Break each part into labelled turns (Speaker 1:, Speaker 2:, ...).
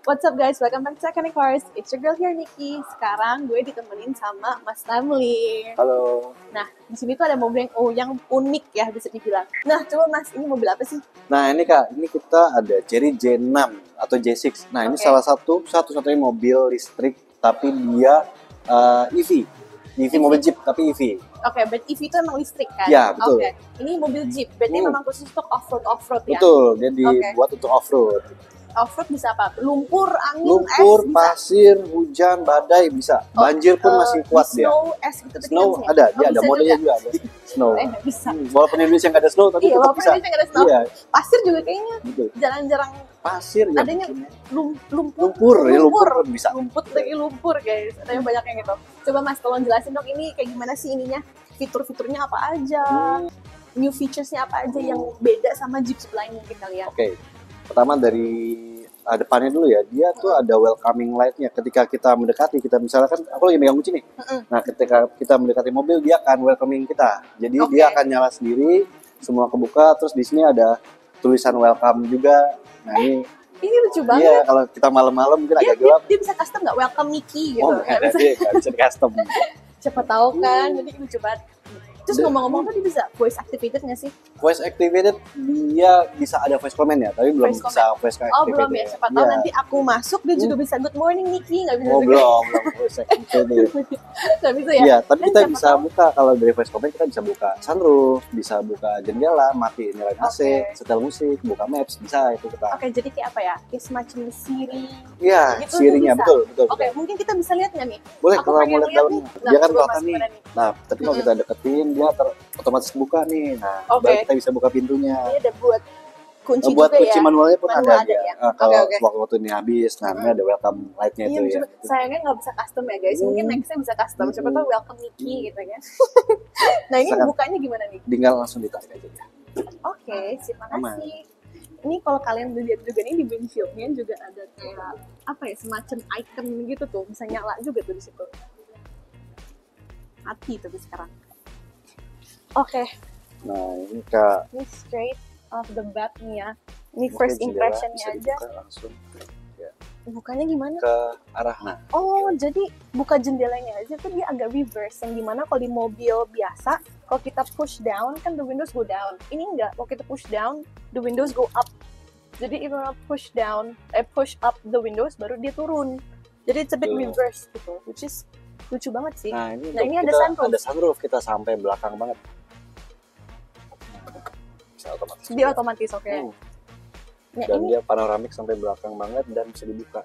Speaker 1: What's up guys, welcome back to Iconic Cars. It's your girl here, Nikki. Sekarang gue ditemenin sama Mas Tamli.
Speaker 2: Halo.
Speaker 1: Nah, di sini tuh ada mobil yang unik ya bisa dibilang. Nah, coba Mas, ini mobil apa sih?
Speaker 2: Nah ini Kak, ini kita ada Chery J6 atau J6. Nah ini salah satu-satunya mobil listrik, tapi dia EV. EV mobil Jeep, tapi EV.
Speaker 1: Oke, berarti EV itu emang listrik kan?
Speaker 2: Ya, betul.
Speaker 1: Oke, ini mobil Jeep, berarti memang khusus untuk off-road ya?
Speaker 2: Betul, dia dibuat untuk off-road.
Speaker 1: Off-road bisa apa? Lumpur, angin,
Speaker 2: Lumpur,
Speaker 1: es,
Speaker 2: pasir, hujan, badai bisa. Banjir pun masih kuat dia.
Speaker 1: Snow, es gitu.
Speaker 2: Snow ada, dia ada modenya juga ada. Snow.
Speaker 1: Bisa.
Speaker 2: Walaupun Indonesia nggak ada snow, tapi
Speaker 1: Iya,
Speaker 2: tetap
Speaker 1: walaupun
Speaker 2: bisa.
Speaker 1: Indonesia nggak ada snow.
Speaker 2: Iya.
Speaker 1: Pasir juga kayaknya
Speaker 2: Betul.
Speaker 1: jarang-jarang
Speaker 2: Pasir ya.
Speaker 1: adanya
Speaker 2: Lumpur pun bisa.
Speaker 1: Lumpur guys, ada yang banyak yang gitu. Coba Mas tolong jelasin dong ini kayak gimana sih ininya, fitur-fiturnya apa aja, new featuresnya apa aja yang beda sama Jeep sebelahnya kita lihat.
Speaker 2: Oke, pertama dari depannya dulu ya, dia tuh ada welcoming light-nya. Ketika kita mendekati, kita misalkan aku lagi megang kunci nih. Nah, ketika kita mendekati mobil, dia akan welcoming kita. Jadi dia akan nyala sendiri, semua kebuka. Terus di sini ada tulisan welcome juga. Nah
Speaker 1: ini lucu banget.
Speaker 2: Iya, kalau kita malam-malam mungkin agak gelap.
Speaker 1: Dia bisa custom nggak? Welcome Mickey gitu.
Speaker 2: Oh, nggak bisa di custom.
Speaker 1: Siapa tahu kan, jadi lucu banget. Terus ngomong-ngomong tadi bisa voice activated nggak sih?
Speaker 2: Voice activated dia bisa ada voice comment ya, tapi belum bisa voice activated.
Speaker 1: Oh belum ya, siapa tahu nanti aku masuk dia juga bisa good morning Nikki, nggak bisa
Speaker 2: juga. Belum voice activated.
Speaker 1: Nggak bisa ya?
Speaker 2: Iya, tapi kita bisa buka, kalau dari voice comment kita bisa buka sunroof, bisa buka jendela, mati nyalain AC, setel musik, buka maps, bisa itu kita.
Speaker 1: Oke, jadi kayak apa ya? Kayak semacam Siri.
Speaker 2: Iya,
Speaker 1: gitu
Speaker 2: Siri-nya betul.
Speaker 1: Oke, mungkin kita bisa lihat nggak nih?
Speaker 2: Boleh, kalau mau lihat dalamnya. Dia kan kelihatan nih. Nah, tapi kalau kita deketin dia otomatis buka nih. Nah, baru kita bisa buka pintunya.
Speaker 1: Ini ada buat kunci
Speaker 2: buat
Speaker 1: juga
Speaker 2: kunci
Speaker 1: ya?
Speaker 2: manualnya pun ada
Speaker 1: ya?
Speaker 2: Kalau waktu ini habis, nah ini ada welcome light-nya itu ya.
Speaker 1: Sayangnya nggak bisa custom ya guys. Mungkin nextnya bisa custom. Siapa tahu welcome Nikki gitu kan. Nah ini bukanya gimana nih?
Speaker 2: Tinggal langsung ditarik aja.
Speaker 1: Oke, terima kasih. Ini kalau kalian lihat juga nih di windshieldnya juga ada kayak apa ya, semacam icon gitu tuh, bisa nyala juga tuh di situ. Mati tapi sekarang. Oke.
Speaker 2: Nah ini Kak.
Speaker 1: Ini straight off the bat nih ya. Ini first impressionnya aja.
Speaker 2: Langsung. Ya.
Speaker 1: Bukanya gimana?
Speaker 2: Ke arah. Nah.
Speaker 1: Oh jadi buka jendelanya aja tuh dia agak reverse. Yang dimana kalau di mobil biasa, kalau kita push down kan the windows go down. Ini enggak. Kalau kita push down, the windows go up. Jadi itu push down, push up the windows baru dia turun. Jadi it's a bit reverse gitu, which is lucu banget sih.
Speaker 2: Nah ini
Speaker 1: ada sunroof.
Speaker 2: Ada sunroof, kita sampai belakang banget. Bisa otomatis.
Speaker 1: Dia otomatis, oke.
Speaker 2: Nah, dan dia panoramik sampai belakang banget dan bisa dibuka.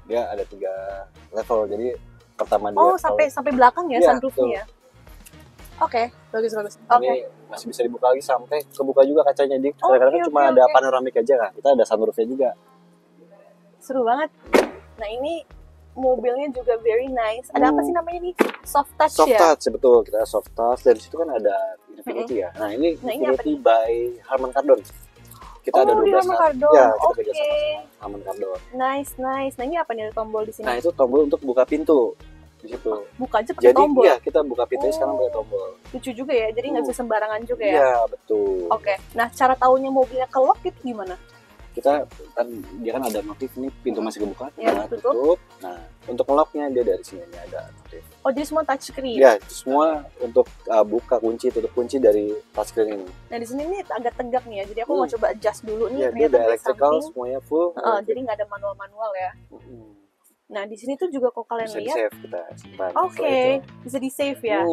Speaker 2: Dia ada 3 level. Jadi pertama dia
Speaker 1: sampai belakang ya sunroofnya. Oke, bagus.
Speaker 2: Ini masih bisa dibuka lagi sampai kebuka juga kacanya. Jadi kadang-kadang cuma ada panoramik aja kan. Kita ada sunroofnya juga.
Speaker 1: Seru banget. Nah ini mobilnya juga very nice. Ada apa sih namanya nih? Soft touch ya?
Speaker 2: Soft touch, betul. Kita soft touch. Dan disitu kan ada Infinity ya. Nah ini Infinity by Harman Kardon. Kita ada 12
Speaker 1: Kardon.
Speaker 2: Ya, kita kerja sama Harman Kardon.
Speaker 1: Nice. Nah ini apa nih tombol di sini?
Speaker 2: Nah itu tombol untuk buka pintu. Di situ.
Speaker 1: Buka aja pakai tombol.
Speaker 2: Jadi kita buka pintunya sekarang pakai tombol.
Speaker 1: Lucu juga ya. Jadi nggak bisa sembarangan juga ya.
Speaker 2: Iya, betul.
Speaker 1: Oke. Nah, cara tahunya mobilnya ke-lock itu gimana?
Speaker 2: Kita kan dia kan ada notif nih, pintu masih kebuka.
Speaker 1: Ya,
Speaker 2: tutup. Nah, untuk nge-locknya dia dari sini ada notif.
Speaker 1: Oh, jadi semua touchscreen.
Speaker 2: Ya, semua untuk buka kunci, tutup kunci dari touchscreen ini.
Speaker 1: Nah, di sini nih agak tegak nih ya. Jadi aku mau coba adjust dulu nih.
Speaker 2: Ya, dia ada electrical semuanya full.
Speaker 1: Jadi nggak ada manual-manual ya. Nah, di sini tuh juga kalau kalian lihat Oke, bisa di save ya.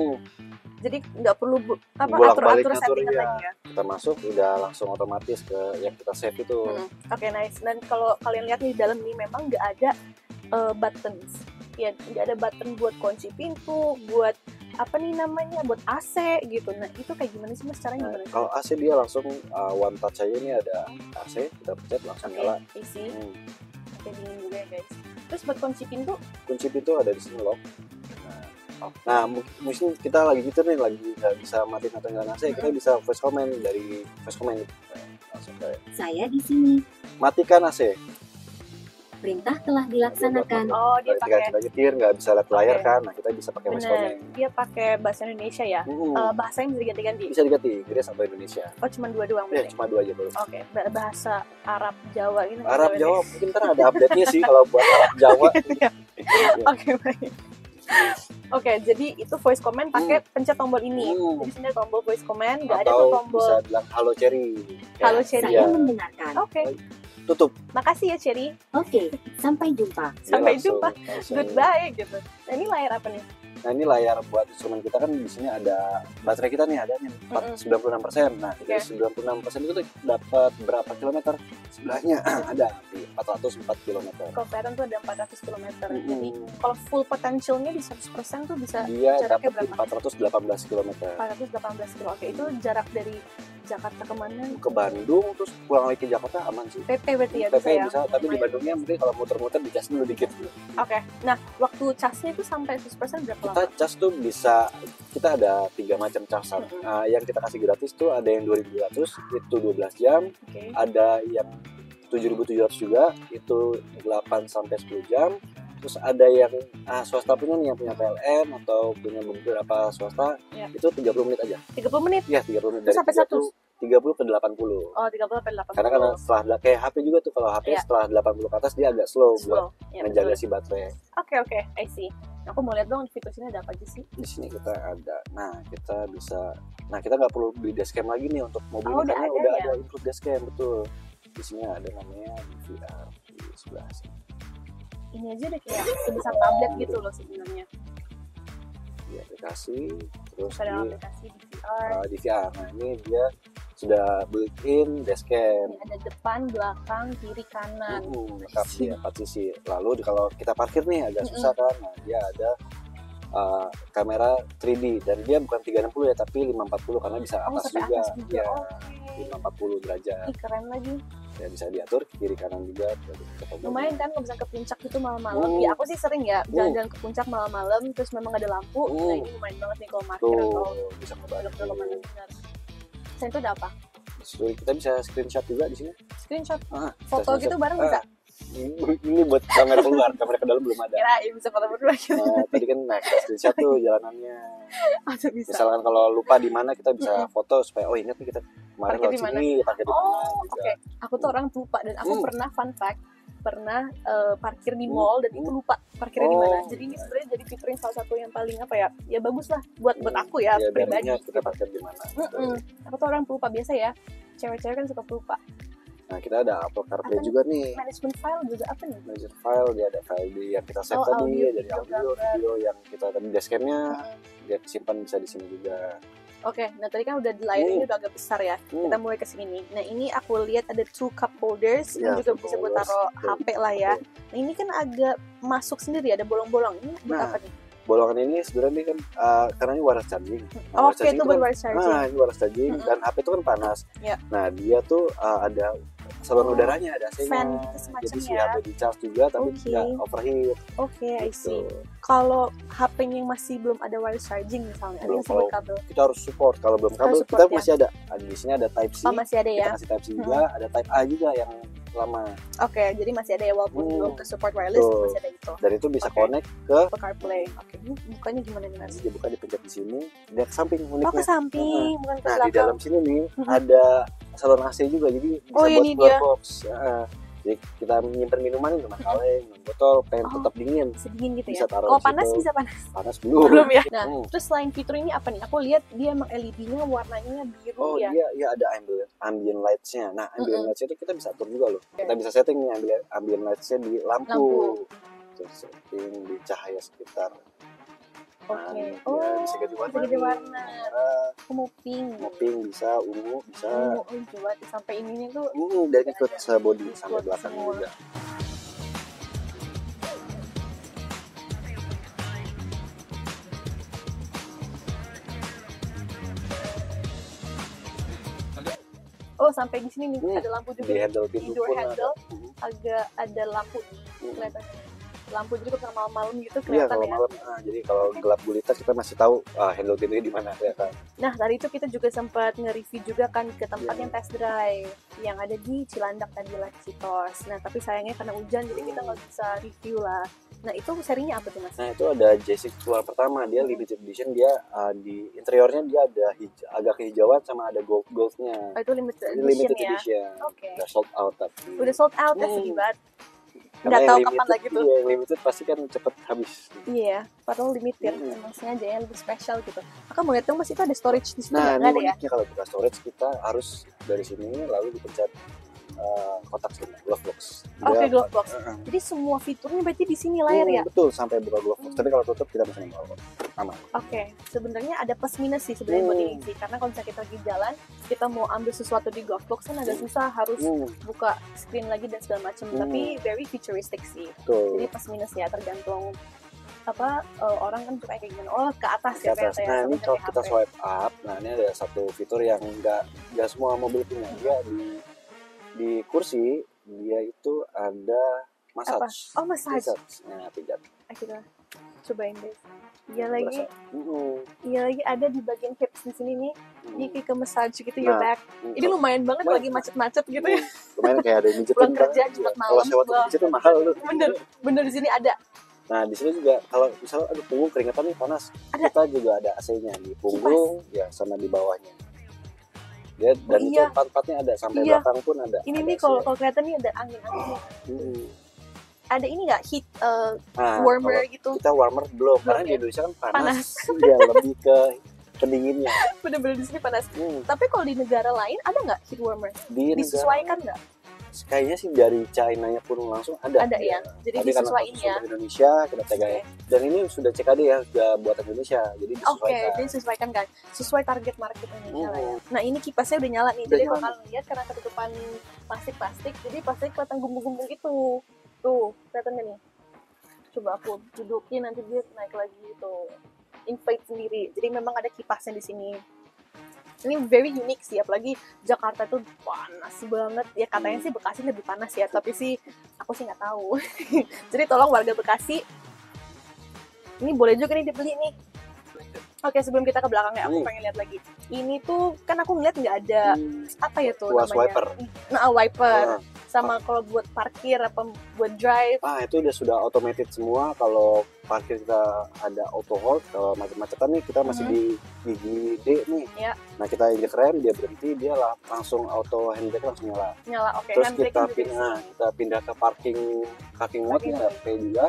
Speaker 1: Jadi nggak perlu atur-atur settingan lagi ya.
Speaker 2: Kita masuk udah langsung otomatis ke yang kita save itu.
Speaker 1: Oke, nice. Dan kalau kalian lihat di dalam ini memang nggak ada buttons. Ya, nggak ada button buat kunci pintu, buat apa nih namanya, buat AC gitu. Nah, itu kayak gimana sih Mas caranya gimana?
Speaker 2: Kalau AC dia langsung one touch aja, ini ada AC, kita pencet langsung nyala.
Speaker 1: Isi. Oke, dingin juga ya guys. Terus buat kunci pintu?
Speaker 2: Kunci pintu ada di sini loh. Nah, mungkin kita lagi gitu nih, lagi nggak bisa matiin atau nyalain AC, kita bisa voice comment dari voice comment. Langsung kayak
Speaker 3: saya di sini.
Speaker 2: Matikan AC.
Speaker 3: Perintah telah dilaksanakan.
Speaker 1: Oh, dia
Speaker 2: Ketika
Speaker 1: pakai
Speaker 2: kita nyetir nggak bisa lihat layar
Speaker 1: Oke.
Speaker 2: kan, nah kita bisa pakai voice
Speaker 1: bener.
Speaker 2: command.
Speaker 1: Dia pakai bahasa Indonesia ya. Bahasanya bisa diganti-ganti.
Speaker 2: Bisa diganti Inggris atau Indonesia.
Speaker 1: Oh, cuma dua doang
Speaker 2: Ya
Speaker 1: berarti.
Speaker 2: cuma 2 aja baru.
Speaker 1: Oke, bahasa Arab Jawa gitu.
Speaker 2: Arab Jawa mungkin ntar ada update-nya sih kalau buat Arab Jawa.
Speaker 1: Oke, baik. Oke, jadi itu voice command pakai pencet tombol ini. Jadi sini ada tombol voice command, nggak ada tuh
Speaker 2: Atau
Speaker 1: tombol
Speaker 2: bisa bilang halo Cherry.
Speaker 1: Halo,
Speaker 2: Ya,
Speaker 1: Cherry.
Speaker 3: Saya
Speaker 2: iya.
Speaker 3: mendengarkan.
Speaker 1: Oke,
Speaker 2: Tutup.
Speaker 1: makasih ya Cherry.
Speaker 3: Oke, sampai jumpa.
Speaker 2: Dia
Speaker 1: Sampai
Speaker 2: langsung-
Speaker 1: jumpa.
Speaker 2: langsung.
Speaker 1: Goodbye gitu. Nah, ini layar apa nih?
Speaker 2: Nah ini layar buat instrumen kita kan di sini ada baterai kita nih ada nih 96%. Nah dari 96% itu tuh dapat berapa kilometer? Sebelahnya ada di 404 kilometer.
Speaker 1: Kalau kelihatan tuh ada 400 km. Jadi kalau full potentialnya di 100% tuh bisa
Speaker 2: Dia
Speaker 1: jaraknya
Speaker 2: dapat di
Speaker 1: berapa?
Speaker 2: 418 kilometer
Speaker 1: 418 km. Oke, itu jarak dari Jakarta kemana?
Speaker 2: ke Bandung terus pulang lagi ke Jakarta aman sih.
Speaker 1: PP berarti ya
Speaker 2: PP
Speaker 1: bisa ya?
Speaker 2: bisa, tapi di
Speaker 1: Lumayan.
Speaker 2: Bandungnya mungkin kalau muter-muter dicas dulu dikit.
Speaker 1: Oke, nah waktu casnya itu sampai 100% berapa
Speaker 2: Kita
Speaker 1: lama?
Speaker 2: cas tuh bisa, kita ada 3 macam casan. Yang kita kasih gratis tuh ada yang 2200 itu 12 jam,
Speaker 1: Oke.
Speaker 2: ada yang 7.700 juga itu 8 sampai 10 jam. Terus ada yang swasta punya nih yang punya PLN atau punya beberapa swasta
Speaker 1: Ya.
Speaker 2: itu 30 menit aja.
Speaker 1: 30 menit?
Speaker 2: Iya 30 menit
Speaker 1: Terus sampai
Speaker 2: 30 ke 80.
Speaker 1: Oh, 30 sampai 80.
Speaker 2: Karena kan setelah kayak HP juga tuh kalau HP
Speaker 1: Iya.
Speaker 2: setelah 80 ke atas dia agak slow buat
Speaker 1: slow. Ya,
Speaker 2: ngejaga
Speaker 1: betul.
Speaker 2: si baterai.
Speaker 1: Oke, I see. Aku mau lihat dong fitur sini ada apa aja sih?
Speaker 2: Di sini kita ada. Nah, kita bisa kita nggak perlu beli dashcam lagi nih untuk mobil
Speaker 1: Oh,
Speaker 2: ini,
Speaker 1: udah
Speaker 2: karena
Speaker 1: ada
Speaker 2: udah
Speaker 1: ya?
Speaker 2: ada include dashcam betul. Di sini ada namanya DVR di sebelah sini.
Speaker 1: Ini aja udah kayak sebesar tablet gitu loh sebenarnya.
Speaker 2: Di aplikasi terus
Speaker 1: Ada
Speaker 2: di
Speaker 1: aplikasi DVR.
Speaker 2: DVR. Nah, ini dia sudah built-in dashcam.
Speaker 1: Ini ada depan, belakang, kiri, kanan.
Speaker 2: Lengkap dia 4 sisi. Lalu kalau kita parkir nih agak susah kan. Nah, dia ada kamera 3D dan dia bukan 360 ya tapi 540 karena bisa
Speaker 1: Oh,
Speaker 2: atas
Speaker 1: sampai
Speaker 2: juga.
Speaker 1: atas juga.
Speaker 2: Ya,
Speaker 1: Oke.
Speaker 2: 540 derajat.
Speaker 1: Ih, keren lagi.
Speaker 2: Ya bisa diatur kiri kanan juga.
Speaker 1: Lumayan kan kalau bisa ke puncak gitu malam-malam. Ya aku sih sering ya jalan-jalan ke puncak malam-malam terus memang ada lampu. Nah, ini lumayan banget nih kalau parkir atau
Speaker 2: Tuh, bisa ngebantu.
Speaker 1: belok kemana benar. Saya itu ada apa?
Speaker 2: Kita bisa screenshot juga di sini.
Speaker 1: Screenshot
Speaker 2: Bisa
Speaker 1: foto
Speaker 2: screenshot.
Speaker 1: gitu bareng bisa.
Speaker 2: Ini buat kamera keluar, kamera ke dalam belum ada.
Speaker 1: Kirain bisa foto berdua gitu.
Speaker 2: Tadi kan kita screenshot tuh jalanannya.
Speaker 1: Atau bisa.
Speaker 2: Misalkan kalau lupa di mana kita bisa foto supaya oh ingat nih kita kemarin
Speaker 1: Parkir
Speaker 2: lewat
Speaker 1: di mana?
Speaker 2: sini, parkir di mana.
Speaker 1: Oh,
Speaker 2: juga.
Speaker 1: oke. Aku tuh orang lupa dan aku pernah fun fact pernah parkir di mall dan itu lupa parkirnya di mana. Jadi ini sebenarnya jadi fitur yang salah satu yang paling apa ya? Ya bagus lah buat aku ya
Speaker 2: biar
Speaker 1: pribadi.
Speaker 2: ingat kita parkir di mana.
Speaker 1: Aku tuh orang pelupa biasa ya. Cewek-cewek kan suka pelupa.
Speaker 2: Nah, kita ada Apple CarPlay
Speaker 1: Apa
Speaker 2: juga nih.
Speaker 1: Management file juga apa nih?
Speaker 2: Manager file, dia ada file yang kita save
Speaker 1: Oh,
Speaker 2: tadi,
Speaker 1: audio,
Speaker 2: dari
Speaker 1: video,
Speaker 2: audio,
Speaker 1: gambar.
Speaker 2: video yang kita tadi dashcamnya, dia simpan bisa di sini juga.
Speaker 1: Oke, nah tadi kan udah di layar ini udah agak besar ya. Kita mulai ke sini. Nah, ini aku lihat ada 2 cup holders,
Speaker 2: Ya,
Speaker 1: ini juga
Speaker 2: cup
Speaker 1: bisa buat
Speaker 2: holders.
Speaker 1: taruh
Speaker 2: Betul.
Speaker 1: HP lah ya. Nah, ini kan agak masuk sendiri, ada bolong-bolong. Ini buat
Speaker 2: Nah,
Speaker 1: apa nih?
Speaker 2: bolongan ini sebenarnya kan karena ini wireless charging. Nah,
Speaker 1: Oh,
Speaker 2: wireless
Speaker 1: oke,
Speaker 2: charging
Speaker 1: itu
Speaker 2: kan-
Speaker 1: buat wireless charging.
Speaker 2: Nah, ini wireless charging dan HP itu kan panas.
Speaker 1: Ya.
Speaker 2: Nah, dia tuh ada saluran udaranya, ada AC-nya.
Speaker 1: Fan gitu semacam
Speaker 2: Jadi si
Speaker 1: ya.
Speaker 2: HP di charge juga tapi
Speaker 1: Oke.
Speaker 2: nggak overheat.
Speaker 1: Oke, I see.
Speaker 2: Gitu.
Speaker 1: Kalau HP-nya yang masih belum ada wireless charging misalnya, ada
Speaker 2: Belum,
Speaker 1: yang sebut
Speaker 2: kalau-
Speaker 1: kabel.
Speaker 2: Kita harus support. Kalau belum
Speaker 1: Kita
Speaker 2: kabel,
Speaker 1: support,
Speaker 2: kita
Speaker 1: ya.
Speaker 2: masih ada. Di sini ada Type C.
Speaker 1: Oh, masih ada
Speaker 2: Kita
Speaker 1: ya?
Speaker 2: kasih Type C juga, ada Type A juga yang lama.
Speaker 1: Oke, jadi masih ada ya walaupun belum ke support wireless,
Speaker 2: Betul.
Speaker 1: masih ada itu.
Speaker 2: Dan itu bisa
Speaker 1: Oke.
Speaker 2: connect ke
Speaker 1: Ke CarPlay. Oke, ini bukanya gimana nih Mas?
Speaker 2: dia buka dipencet di sini, dia ke samping
Speaker 1: Oh,
Speaker 2: uniknya.
Speaker 1: ke samping, bukan ke
Speaker 2: Nah, di
Speaker 1: belakang.
Speaker 2: dalam sini nih ada saluran AC juga, jadi bisa
Speaker 1: Oh,
Speaker 2: buat
Speaker 1: ini
Speaker 2: cooler
Speaker 1: dia.
Speaker 2: box. Jadi kita nyimpen minuman nih, minuman kaleng, minuman botol, pengen
Speaker 1: Oh.
Speaker 2: tetap dingin,
Speaker 1: Sedingin gitu
Speaker 2: bisa
Speaker 1: ya.
Speaker 2: taruh
Speaker 1: Kalau
Speaker 2: di
Speaker 1: panas
Speaker 2: situ.
Speaker 1: bisa panas.
Speaker 2: Panas belum.
Speaker 1: Belum ya. Nah,
Speaker 2: Hmm.
Speaker 1: terus selain fitur ini apa nih? Aku lihat dia emang LED-nya warnanya biru
Speaker 2: Oh
Speaker 1: ya.
Speaker 2: iya ada ambient lights-nya. Nah, ambient lights itu kita bisa atur juga loh. Kita bisa setting nih ambient lights-nya di lampu.
Speaker 1: Lampu.
Speaker 2: Terus setting di cahaya sekitar.
Speaker 1: Oke.
Speaker 2: Nah,
Speaker 1: Oh,
Speaker 2: ya, bisa ganti warna.
Speaker 1: bisa ganti
Speaker 2: nih.
Speaker 1: warna.
Speaker 2: Merah,
Speaker 1: Aku mau pink.
Speaker 2: mau pink bisa, ungu bisa.
Speaker 1: Oh, coba sampai ininya tuh.
Speaker 2: Dan ikut body
Speaker 1: Ikut
Speaker 2: sampai belakang
Speaker 1: semua.
Speaker 2: juga.
Speaker 1: Oh, sampai di sini nih
Speaker 2: Hmm.
Speaker 1: ada lampu juga.
Speaker 2: Di handle
Speaker 1: Di
Speaker 2: pintu
Speaker 1: door
Speaker 2: pun
Speaker 1: handle
Speaker 2: ada.
Speaker 1: agak ada lampu nih
Speaker 2: Hmm.
Speaker 1: kelihatannya. lampu, jadi kalau malam-malam gitu
Speaker 2: Iya,
Speaker 1: kelihatan
Speaker 2: kalau
Speaker 1: ya.
Speaker 2: malam. Nah, jadi kalau gelap gulita kita masih tahu handle pintunya di mana ya kan.
Speaker 1: Nah, tadi itu kita juga sempat nge-review juga kan ke tempat
Speaker 2: Iya.
Speaker 1: yang test drive yang ada di Cilandak tadi lah, Citos. Nah, tapi sayangnya karena hujan jadi kita nggak bisa review lah. Nah, itu serinya apa tuh, Mas?
Speaker 2: Nah, itu ada J6 keluar pertama, dia limited edition, dia di interiornya dia ada agak kehijauan sama ada gold-goldnya.
Speaker 1: Oh, itu limited
Speaker 2: Ini
Speaker 1: edition
Speaker 2: limited
Speaker 1: ya.
Speaker 2: edition.
Speaker 1: Oke.
Speaker 2: Udah sold out tapi.
Speaker 1: Udah sold out ya, sedih banget.
Speaker 2: Karena
Speaker 1: Nggak
Speaker 2: yang
Speaker 1: tahu
Speaker 2: limited,
Speaker 1: kapan lagi tuh.
Speaker 2: Iya, yang limited pasti kan cepet habis.
Speaker 1: Iya, padahal limited. Emang sengaja ya, lebih spesial gitu. Kakak mau lihat dong, Mas, itu ada storage di situ
Speaker 2: Nah,
Speaker 1: nggak
Speaker 2: ini
Speaker 1: ada ya?
Speaker 2: uniknya kalau buka storage kita harus dari sini lalu dipencet kotak sini, glove box.
Speaker 1: Oke,
Speaker 2: Dia-
Speaker 1: glove box. Jadi semua fiturnya berarti di sini layar ya?
Speaker 2: Betul, sampai buka glove box. Tapi kalau tutup kita bisa nembak aman.
Speaker 1: Oke, sebenarnya ada plus minus sih sebenarnya buat ini sih, karena kalau misalnya kita lagi jalan, kita mau ambil sesuatu di glove box kan agak susah, harus buka screen lagi dan segala macam. Tapi very futuristic sih.
Speaker 2: Betul.
Speaker 1: Jadi plus minus ya, tergantung orang kan suka kayak gimana. Oh, ke atas
Speaker 2: Ke
Speaker 1: ya
Speaker 2: atas.
Speaker 1: ternyata ya.
Speaker 2: Nah, ini
Speaker 1: sama
Speaker 2: kalau
Speaker 1: kayak
Speaker 2: kita
Speaker 1: HP.
Speaker 2: swipe up, nah ini ada satu fitur yang nggak semua mobil punya. Dia di kursi dia itu ada massage.
Speaker 1: Apa? Oh, massage.
Speaker 2: Nah, pijat.
Speaker 1: Kita cobain deh. Iya lagi,
Speaker 2: Berasa.
Speaker 1: iya lagi ada di bagian hips di sini nih. Ini kayak ke massage gitu your
Speaker 2: Nah,
Speaker 1: back. Ini lumayan banget lagi macet-macet gitu ya.
Speaker 2: lumayan kayak ada yang mijitin.
Speaker 1: Pulang kerja Jumat
Speaker 2: Kalau
Speaker 1: malam.
Speaker 2: sewa tuh
Speaker 1: wah,
Speaker 2: mijitin mahal lu.
Speaker 1: bener di sini ada.
Speaker 2: Nah, di sini juga kalau misalnya aduh punggung keringetan nih panas,
Speaker 1: Ada.
Speaker 2: kita juga ada AC-nya di punggung ya sama di bawahnya. Dia dan itu
Speaker 1: iya.
Speaker 2: empat-empatnya ada sampai
Speaker 1: Iya.
Speaker 2: belakang pun ada.
Speaker 1: Ini
Speaker 2: ada
Speaker 1: nih
Speaker 2: AC-nya.
Speaker 1: kalau kelihatan nih ada angin-anginnya. Ada ini nggak heat
Speaker 2: Nah,
Speaker 1: warmer
Speaker 2: kalau
Speaker 1: gitu?
Speaker 2: kita warmer belum, karena
Speaker 1: Belum
Speaker 2: di
Speaker 1: ya?
Speaker 2: Indonesia kan
Speaker 1: Panas.
Speaker 2: panas. Ya lebih ke pendinginnya.
Speaker 1: Bener-bener di sini panas. Tapi kalau di negara lain ada nggak heat warmer?
Speaker 2: Di negara-
Speaker 1: Disesuaikan nggak?
Speaker 2: kayaknya sih dari China-nya pun langsung ada.
Speaker 1: Ada ya. Jadi
Speaker 2: Tapi karena
Speaker 1: disesuaiin
Speaker 2: khusus
Speaker 1: ya.
Speaker 2: untuk Indonesia kita pegang.
Speaker 1: Oke.
Speaker 2: Dan ini sudah CKD ya, sudah buatan Indonesia. Jadi
Speaker 1: Oke,
Speaker 2: disesuaikan.
Speaker 1: jadi sesuaikan kan. Sesuai target market Indonesia lah ya.
Speaker 2: Hmm.
Speaker 1: Nah ini kipasnya udah nyala nih.
Speaker 2: Udah
Speaker 1: Jadi kalau
Speaker 2: nyala.
Speaker 1: kalian lihat karena ketutupan plastik, jadi plastik kelihatan gumbung-gumbung gitu. Tuh, kelihatan nggak nih? Coba aku dudukin nanti dia naik lagi gitu. Inflate sendiri. Jadi memang ada kipasnya di sini. Ini very unique sih, apalagi Jakarta tuh panas banget. Ya katanya sih Bekasi lebih panas ya, tapi sih aku sih nggak tahu. Jadi tolong warga Bekasi, ini boleh juga nih dibeli nih. Oke, sebelum kita ke belakangnya, aku pengen lihat lagi. Ini tuh kan aku ngeliat nggak ada apa ya tuh
Speaker 2: Tuas
Speaker 1: namanya?
Speaker 2: wiper.
Speaker 1: Nah, wiper. Sama kalau buat parkir apa buat drive.
Speaker 2: Itu sudah automated semua. Kalau parkir kita ada auto hold, kalau macet-macetan nih kita masih di gigi D nih.
Speaker 1: Ya.
Speaker 2: Nah kita injek rem, dia berhenti, dia langsung auto handbrake langsung nyala.
Speaker 1: Nyala, oke.
Speaker 2: Terus
Speaker 1: Handbrake
Speaker 2: kita
Speaker 1: juga di sini.
Speaker 2: kita pindah ke parking mode nya P juga,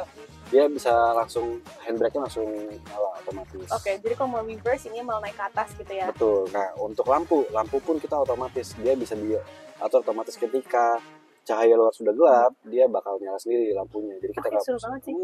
Speaker 2: dia bisa langsung handbrake-nya langsung nyala otomatis.
Speaker 1: Oke, jadi kalau mau reverse ini malah naik ke atas gitu ya.
Speaker 2: Betul. Nah untuk lampu pun kita otomatis, dia bisa diatur otomatis ketika cahaya luar sudah gelap, dia bakal nyala sendiri lampunya. Jadi kita
Speaker 1: Oke,
Speaker 2: nggak
Speaker 1: seru
Speaker 2: pusing.
Speaker 1: banget sih.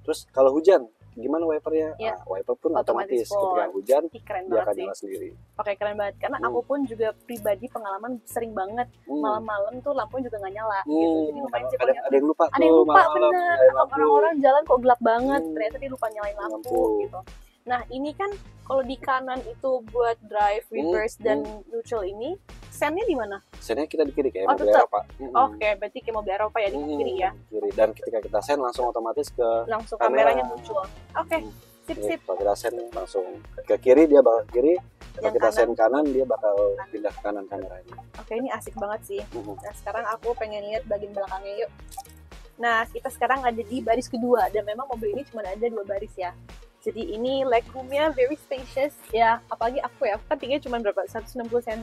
Speaker 2: Terus kalau hujan, gimana wipernya?
Speaker 1: Ya.
Speaker 2: Wiper pun
Speaker 1: Otomatis
Speaker 2: otomatis
Speaker 1: full.
Speaker 2: ketika hujan
Speaker 1: Ih, keren
Speaker 2: dia
Speaker 1: banget
Speaker 2: akan
Speaker 1: sih.
Speaker 2: nyala sendiri.
Speaker 1: Oke, keren banget. Karena aku pun juga pribadi pengalaman sering banget malam-malam tuh lampunya juga nggak nyala gitu. Jadi lumayan sih kalau
Speaker 2: ada yang lupa
Speaker 1: ada yang lupa
Speaker 2: malam-malam
Speaker 1: bener.
Speaker 2: nyalain lampu.
Speaker 1: Orang-orang jalan kok gelap banget, ternyata dia lupa nyalain lampu
Speaker 2: Lampu.
Speaker 1: gitu. Nah ini kan kalau di kanan itu buat drive, reverse, dan neutral ini, sennya di mana?
Speaker 2: Sennya kita di kiri kayak
Speaker 1: Oh,
Speaker 2: mobil
Speaker 1: tetap.
Speaker 2: Eropa.
Speaker 1: Oke, berarti kayak mobil Eropa ya di kiri ya.
Speaker 2: Kiri. Dan ketika kita sen langsung otomatis ke
Speaker 1: Langsung
Speaker 2: kamera.
Speaker 1: kameranya muncul. Oke, sip.
Speaker 2: Kalau kita sen langsung ke kiri, dia bakal ke kiri. Kalau
Speaker 1: Yang
Speaker 2: kita
Speaker 1: kanan.
Speaker 2: sen kanan, dia bakal pindah ke kanan kameranya.
Speaker 1: Oke, ini asik banget sih. Nah sekarang aku pengen lihat bagian belakangnya yuk. Nah kita sekarang ada di baris kedua dan memang mobil ini cuma ada 2 baris ya. Jadi ini legroomnya very spacious ya. Apalagi aku kan tingginya cuma berapa? 160 cm.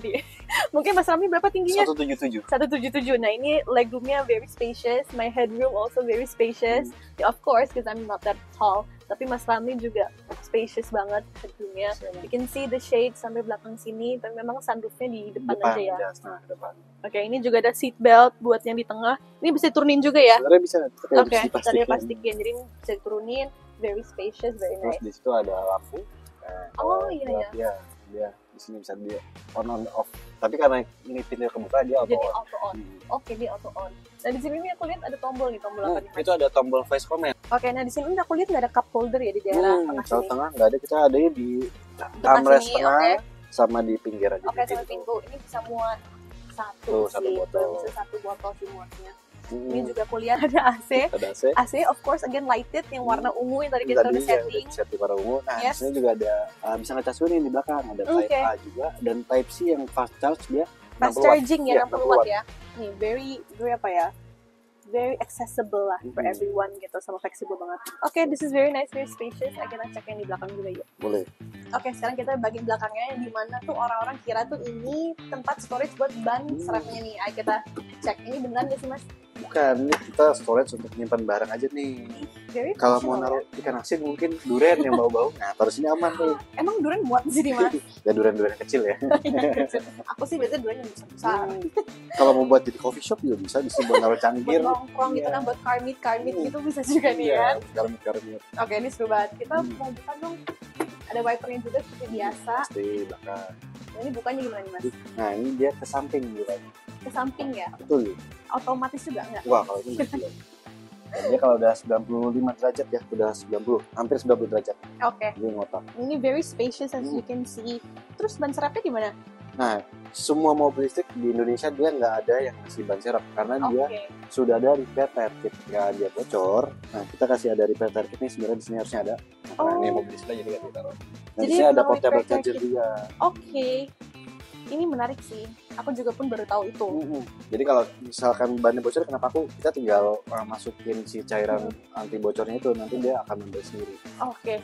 Speaker 1: Mungkin Mas Rami berapa tingginya?
Speaker 2: 177.
Speaker 1: 177. Nah ini legroomnya very spacious. My headroom also very spacious. Yeah, of course, because I'm not that tall. Tapi Mas Rami juga spacious banget headroomnya. You can see the shade sampai belakang sini. Tapi memang sunroofnya di depan aja ya.
Speaker 2: Depan.
Speaker 1: Oke, ini juga ada seat belt buat yang di tengah. Ini bisa turunin juga ya?
Speaker 2: Sebenarnya bisa.
Speaker 1: Oke, tadi plastikin. Jadi ini bisa diturunin. Very spacious, very
Speaker 2: Terus
Speaker 1: nice.
Speaker 2: di situ ada lampu. Nah,
Speaker 1: Oh,
Speaker 2: kalau
Speaker 1: iya,
Speaker 2: gelap, ya. Dia di sini bisa di on off. Tapi karena ini pintu kebuka dia auto
Speaker 1: Jadi
Speaker 2: on.
Speaker 1: auto on. Oke, dia auto on. Nah di sini nih aku lihat ada tombol nih, tombol apa nih? Mas?
Speaker 2: Itu ada tombol voice command.
Speaker 1: Oke, nah di sini aku lihat nggak ada cup holder ya di daerah tengah
Speaker 2: Kalau
Speaker 1: sini.
Speaker 2: tengah nggak ada, kita ada di
Speaker 1: Depan
Speaker 2: armrest
Speaker 1: sini,
Speaker 2: tengah
Speaker 1: oke.
Speaker 2: sama di pinggir aja.
Speaker 1: Oke,
Speaker 2: di
Speaker 1: sama pintu. Ini bisa muat satu
Speaker 2: Tuh,
Speaker 1: sih.
Speaker 2: satu botol.
Speaker 1: Bisa satu botol sih muatnya. Ini juga kuliah ada AC.
Speaker 2: Ada AC.
Speaker 1: AC of course again lighted yang warna ungu yang tadi kita udah setting.
Speaker 2: Setting warna ungu. Nah,
Speaker 1: Yes.
Speaker 2: di sini juga ada bisa ngecas ini di belakang. Ada Type
Speaker 1: Okay.
Speaker 2: A juga dan Type C yang fast charge dia.
Speaker 1: Fast
Speaker 2: 60 watt.
Speaker 1: charging
Speaker 2: Iya,
Speaker 1: ya 60 watt ya. Nih very apa ya? Very accessible lah for everyone gitu, sama fleksibel banget. Oke, this is very nice, very spacious. Kita cek yang di belakang juga yuk.
Speaker 2: Boleh.
Speaker 1: Oke, sekarang kita bagian belakangnya di mana tuh orang-orang kira tuh ini tempat storage buat ban serepnya nih. Ayo kita cek, ini beneran gak sih mas?
Speaker 2: Bukan, ini kita storage untuk menyimpan barang aja nih.
Speaker 1: Very
Speaker 2: Kalau mau
Speaker 1: functional
Speaker 2: naruh ikan asin mungkin durian yang bau-bau. Nah, taruh sini aman tuh.
Speaker 1: ya. Emang durian muat di sini mas?
Speaker 2: Ya durian-durian kecil ya.
Speaker 1: Aku sih biasanya durian yang besar-besar.
Speaker 2: Kalau mau buat jadi coffee shop juga bisa buat naruh
Speaker 1: Buat
Speaker 2: cangkir.
Speaker 1: nongkrong gitu
Speaker 2: Iya.
Speaker 1: kan, buat karmit gitu bisa juga nih kan.
Speaker 2: Garam-garamnya
Speaker 1: Oke, ini seru banget. Kita mau buka dong. Ada wipernya juga seperti biasa.
Speaker 2: pasti belakang.
Speaker 1: Nah, ini bukannya gimana nih mas?
Speaker 2: Nah, ini dia ke samping bukannya.
Speaker 1: Ke samping ya?
Speaker 2: Betul.
Speaker 1: Otomatis juga nggak?
Speaker 2: Wah, kalau ini belum. Dan dia kalau udah 95 derajat ya, udah 90, hampir 90 derajat.
Speaker 1: Oke.
Speaker 2: Dia ngotak.
Speaker 1: Ini very spacious as you can see. Terus ban serepnya gimana?
Speaker 2: Nah, semua mobil listrik di Indonesia dia nggak ada yang ngasih ban serep karena dia
Speaker 1: Oke.
Speaker 2: sudah ada repair tire kit. Ya dia bocor. Nah, kita kasih ada repair tire kit nih, sebenarnya di sini harusnya ada. Nah, ini
Speaker 1: Oh.
Speaker 2: mobil listrik jadi nggak ditaruh. Nah,
Speaker 1: Jadi
Speaker 2: di sini ada
Speaker 1: emang
Speaker 2: portable
Speaker 1: repair tire
Speaker 2: charger
Speaker 1: kit.
Speaker 2: juga.
Speaker 1: Oke. Ini menarik sih. Aku juga pun baru tahu itu.
Speaker 2: Jadi kalau misalkan bannya bocor, kenapa kita tinggal masukin si cairan anti bocornya itu, nanti dia akan nambah sendiri.
Speaker 1: Oke.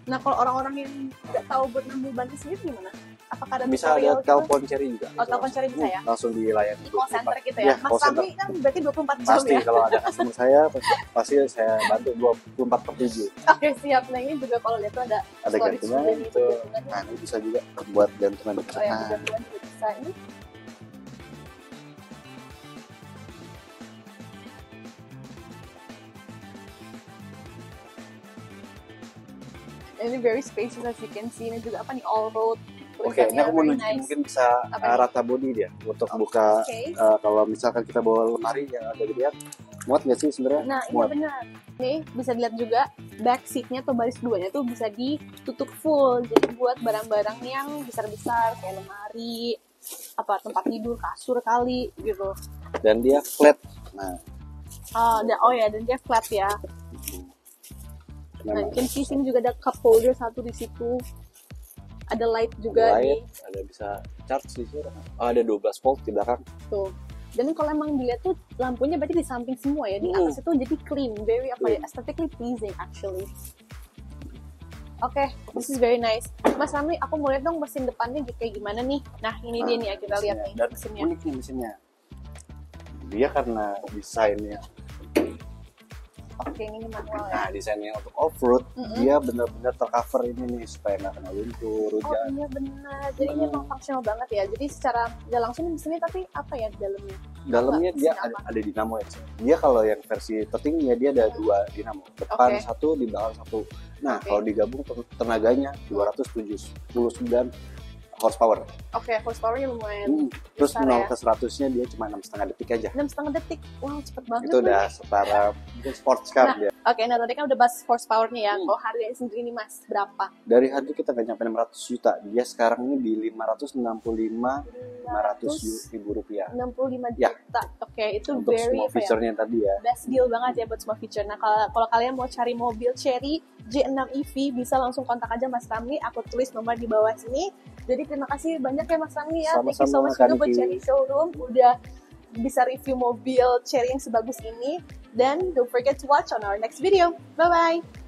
Speaker 1: Nah, kalau orang-orang yang nggak tahu buat nambah bannya sendiri gimana? Apakah ada
Speaker 2: Bisa ada
Speaker 1: tutorial gitu?
Speaker 2: telepon cherry juga.
Speaker 1: Oh, telepon cherry bisa ya?
Speaker 2: Langsung dilayani.
Speaker 1: Di call center gitu
Speaker 2: Iya,
Speaker 1: ya? Mas
Speaker 2: call center.
Speaker 1: Sami kan berarti 24 jam
Speaker 2: Pasti
Speaker 1: ya?
Speaker 2: kalau ada customer saya pasti saya bantu 24/7.
Speaker 1: Oke, siap. Nah, ini juga kalau lihat tuh ada
Speaker 2: Ada
Speaker 1: storage
Speaker 2: gantungan
Speaker 1: juga nih,
Speaker 2: itu.
Speaker 1: gantungannya.
Speaker 2: Nah, ini bisa juga buat gantungan.
Speaker 1: Oh ya,
Speaker 2: Nah,
Speaker 1: gantungan juga bisa. Ini ini very spacious as you can see. Ini juga apa nih, all road.
Speaker 2: Oke, ini aku mau
Speaker 1: Very
Speaker 2: nunjukin
Speaker 1: nice.
Speaker 2: mungkin bisa
Speaker 1: Apa nih?
Speaker 2: rata body dia untuk buka.
Speaker 1: Oke.
Speaker 2: Kalau misalkan kita bawa lemari yang agak gedean, muat nggak sih sebenarnya?
Speaker 1: Nah, iya
Speaker 2: Muat.
Speaker 1: benar. Nih, bisa dilihat juga back seatnya atau baris duanya tuh bisa ditutup full. Jadi buat barang-barang yang besar-besar kayak lemari, apa tempat tidur, kasur kali gitu.
Speaker 2: Dan dia flat. Nah,
Speaker 1: Oh ya, dan dia flat ya. Nah,
Speaker 2: memang
Speaker 1: you can see sini juga ada cup holder satu di situ. Ada light juga
Speaker 2: light, ada bisa charge di sini. Oh, ada 12 volt di belakang.
Speaker 1: tuh. Dan kalau emang dilihat tuh lampunya berarti di samping semua ya, di atas itu jadi clean, very apa ya, aesthetically pleasing actually. Oke, this is very nice. Mas Ramli, aku mau lihat dong mesin depannya kayak gimana nih. Nah, ini dia nih ya, kita lihat nih
Speaker 2: Dan
Speaker 1: mesinnya.
Speaker 2: unik nih mesinnya. Dia karena desainnya.
Speaker 1: Oke, ini manual ya.
Speaker 2: Nah, desainnya untuk off-road, dia benar-benar tercover ini nih supaya nggak kena lumpur,
Speaker 1: Oh
Speaker 2: hujan.
Speaker 1: iya benar, jadi ini emang fungsional banget ya. Jadi secara nggak langsung di sini tapi apa ya di dalamnya?
Speaker 2: Dalamnya
Speaker 1: Apa?
Speaker 2: dia
Speaker 1: Mesin
Speaker 2: ada,
Speaker 1: apa?
Speaker 2: ada dinamo ya. Dia kalau yang versi tertingginya dia ada 2 dinamo, depan
Speaker 1: Oke.
Speaker 2: 1, di belakang 1. Nah,
Speaker 1: Oke.
Speaker 2: kalau digabung tenaganya 279 horsepower.
Speaker 1: Oke, horsepower-nya lumayan
Speaker 2: Terus
Speaker 1: besar
Speaker 2: 0
Speaker 1: ya.
Speaker 2: ke 100-nya dia cuma 6,5 detik aja.
Speaker 1: 6,5 detik. Wow, cepet banget.
Speaker 2: Itu udah setara mungkin sports car
Speaker 1: Nah,
Speaker 2: dia.
Speaker 1: Oke, nah tadi kan udah bahas horsepower-nya ya. Kalau harganya sendiri nih Mas, berapa?
Speaker 2: Dari harga kita nggak nyampe 600 juta. Dia sekarang ini di 565 ribu rupiah.
Speaker 1: 65
Speaker 2: Ya.
Speaker 1: juta. Oke, itu
Speaker 2: Untuk
Speaker 1: very
Speaker 2: semua
Speaker 1: apa ya?
Speaker 2: fiturnya tadi ya.
Speaker 1: Best deal banget ya buat semua feature. Nah, kalau kalian mau cari mobil Chery J6 EV bisa langsung kontak aja Mas Ramli. Aku tulis nomor di bawah sini. Jadi terima kasih banyak ya Mas Ramli ya. Thank you so
Speaker 2: Sama-sama,
Speaker 1: much
Speaker 2: Kak
Speaker 1: juga buat
Speaker 2: Niki.
Speaker 1: Chery Showroom udah bisa review mobil Chery yang sebagus ini. Dan don't forget to watch on our next video. Bye bye.